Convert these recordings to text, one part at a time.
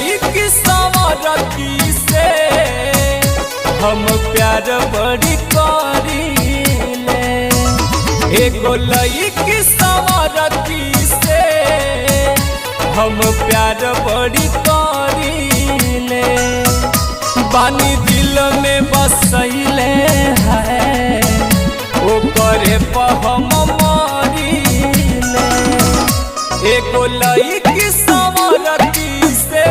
लईकी संवरती से हम प्यार बड़ी करीले। एगो लईकी संवरती से हम प्यार बड़ी करीले। बानी दिल में बसैले है ओ करे पर हम मरीले। एगो लईकी संवरती से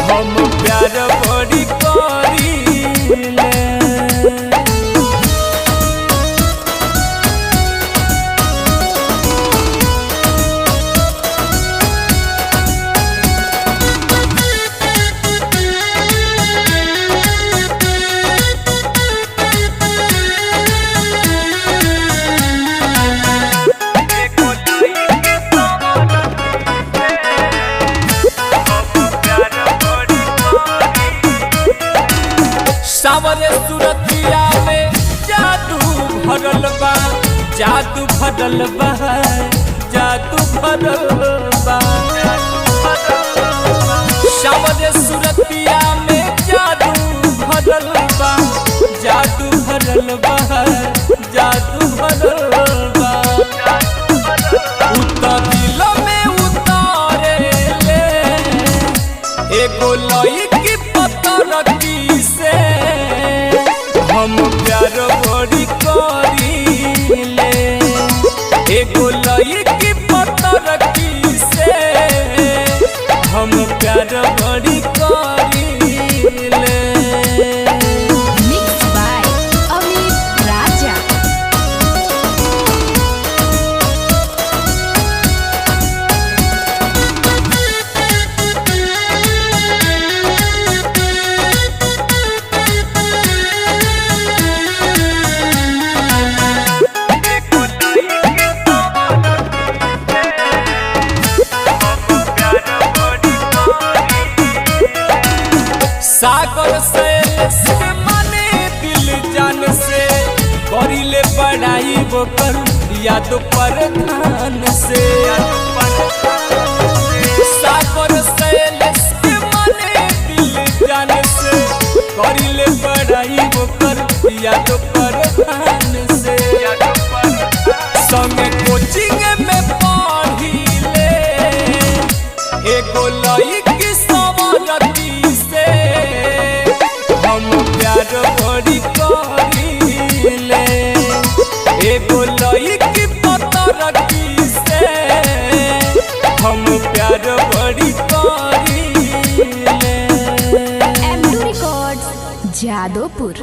हम प्यार बड़ी करीले। सावरे सूरतिया में जादू भरल बा, जादू भरल बा, जादू भरल बा। सावरे सूरतिया में जादू भरल बा, जादू भरल बा, जादू भरल बा। उतर दिल में उतारे ले एगो लईकी पतरती से हम प्यार बड़ी करीले। एगो लईकी पतरती से हम प्यार बड़ी करीले। Mixed by Amit Raja. सागर से माने दिल जान से करिले पढ़ाई वो कर याद पर ध्यान से। सागर से माने दिल जान से करिले पढ़ाई वो कर याद पर ध्यान से। संगे कोचिंग में पढ़िले एगो लईकी संवरती से हम प्यार बड़ी करीले। एगो लईकी पतरती से हम प्यार बड़ी करीले। M2 Records, Jadopur.